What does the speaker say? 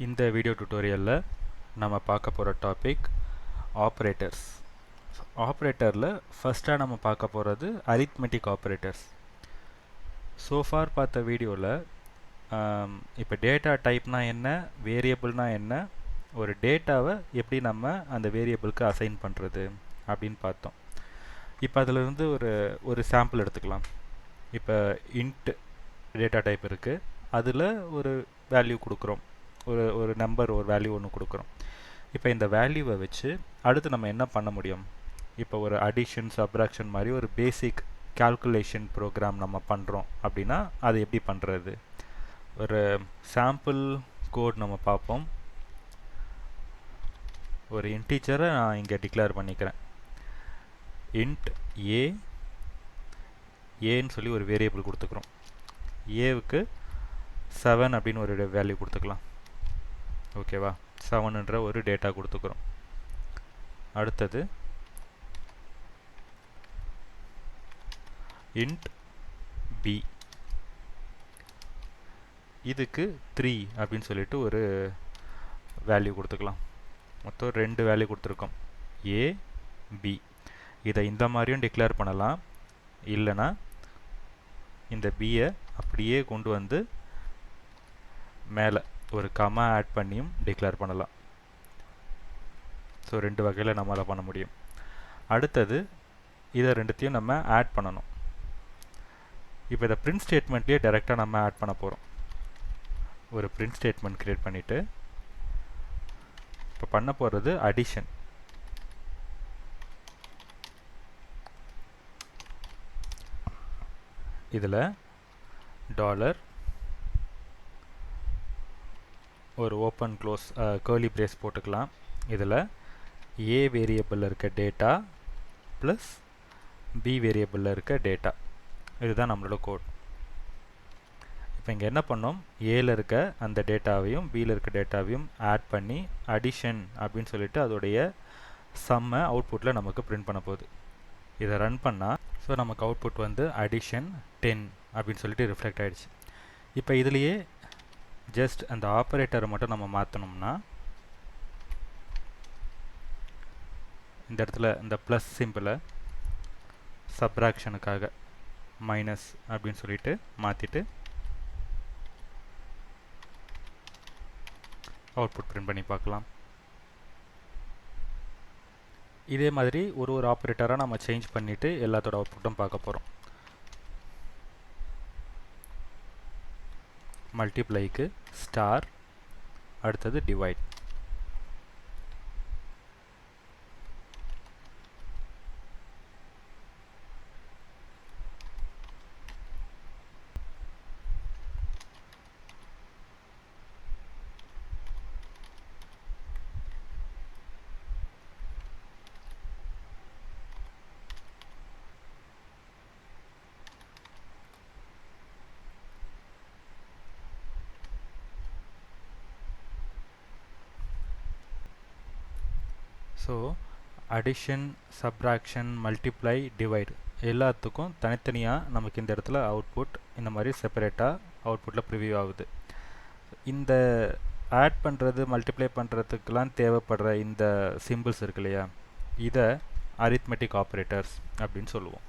இந்த வீடியோ டுட்டோரியலில் நம்ம பார்க்க போகிற டாபிக் ஆப்ரேட்டர்ஸ். ஆப்ரேட்டரில் ஃபஸ்ட்டாக நம்ம பார்க்க போகிறது அரித்மெட்டிக் ஆப்ரேட்டர்ஸ். சோஃபார் பார்த்த வீடியோவில் இப்போ டேட்டா டைப்னா என்ன, வேரியபிள்னா என்ன, ஒரு டேட்டாவை எப்படி நம்ம அந்த வேரியபிளுக்கு அசைன் பண்ணுறது அப்படின்னு பார்த்தோம். இப்போ அதிலிருந்து ஒரு சாம்பிள் எடுத்துக்கலாம். இப்போ இன்ட் டேட்டா டைப் இருக்குது, அதில் ஒரு வேல்யூ கொடுக்குறோம், ஒரு நம்பர், ஒரு வேல்யூ ஒன்று கொடுக்குறோம். இப்போ இந்த வேல்யூவை வச்சு அடுத்து நம்ம என்ன பண்ண முடியும்? இப்போ ஒரு அடிஷன் சப்ராக்ஷன் மாதிரி ஒரு பேசிக் கால்குலேஷன் ப்ரோக்ராம் நம்ம பண்ணுறோம் அப்படின்னா அது எப்படி பண்ணுறது? ஒரு சாம்பிள் கோட் நம்ம பார்ப்போம். ஒரு இன்டீஜரை நான் இங்கே டிக்ளேர் பண்ணிக்கிறேன். இன்ட் ஏன்னு சொல்லி ஒரு வேரியபிள் கொடுத்துக்கிறோம். ஏவுக்கு 7 அப்படின்னு ஒரு வேல்யூ கொடுத்துக்கலாம். ஓகேவா? 7ன்ற ஒரு டேட்டா கொடுத்துக்கிறோம். அடுத்தது இன்ட் பி, இதுக்கு 3 அப்படின்னு சொல்லிட்டு ஒரு வேல்யூ கொடுத்துக்கலாம். மொத்தம் 2 வேல்யூ கொடுத்துருக்கோம், ஏ பி. இதை இந்த மாதிரியும் டிக்ளேர் பண்ணலாம், இல்லைனா இந்த பியை அப்படியே கொண்டு வந்து மேலே ஒரு கமா ஆட் பண்ணியும் டிக்ளேர் பண்ணலாம். ஸோ 2 வகையில் நம்மளால் பண்ண முடியும். அடுத்தது இதை ரெண்டுத்தையும் நம்ம ஆட் பண்ணணும். இப்போ இதை பிரிண்ட் ஸ்டேட்மெண்ட்லேயே டைரெக்டாக நம்ம ஆட் பண்ண போகிறோம். ஒரு பிரிண்ட் ஸ்டேட்மெண்ட் க்ரியேட் பண்ணிவிட்டு இப்போ பண்ண போகிறது அடிஷன். இதில் டாலர் ஒரு ஓப்பன் க்ளோஸ் கர்லி பிரேஸ் போட்டுக்கலாம். இதில் ஏ வேரியபிளில் இருக்க டேட்டா ப்ளஸ் பி வேரியபிளில் இருக்க டேட்டா, இதுதான் நம்மளோட கோட். இப்போ இங்கே என்ன பண்ணோம்? ஏல இருக்க அந்த டேட்டாவையும் பியில் இருக்க டேட்டாவையும் ஆட் பண்ணி அடிஷன் அப்படின்னு சொல்லிட்டு அதோடைய சம்மை அவுட்புட்டில் நமக்கு பிரிண்ட் பண்ண போகுது. இதை ரன் பண்ணால் ஸோ நமக்கு அவுட்புட் வந்து அடிஷன் 10 அப்படின்னு சொல்லிட்டு ரிஃப்ளெக்ட் ஆகிடுச்சு. இப்போ இதுலேயே ஜஸ்ட் அந்த ஆப்ரேட்டரை மட்டும் நம்ம மாற்றணும்னா இந்த இடத்துல இந்த ப்ளஸ் சிம்பிளை சப்ராக்ஷனுக்காக மைனஸ் அப்படின்னு சொல்லிட்டு மாற்றிட்டு அவுட்புட் பிரிண்ட் பண்ணி பார்க்கலாம். இதே மாதிரி ஒரு ஆப்ரேட்டராக நம்ம சேஞ்ச் பண்ணிவிட்டு எல்லாத்தோட அவுட்புட்டும் பார்க்க போகிறோம். மல்டிப்ளைக்கு ஸ்டார், அடுத்தது divide. So addition, subtraction, multiply, divide எல்லாத்துக்கும் தனித்தனியாக நமக்கு இந்த இடத்துல அவுட்புட் இந்த மாதிரி செப்பரேட்டாக அவுட்புட்டில் ப்ரிவியூ ஆகுது. இந்த ஆட் பண்ணுறது, மல்டிப்ளை பண்ணுறதுக்கெலாம் தேவைப்படுற இந்த சிம்பிள்ஸ் இருக்கு இல்லையா, இதை அரித்மெட்டிக் ஆப்ரேட்டர்ஸ் அப்படின்னு சொல்லுவோம்.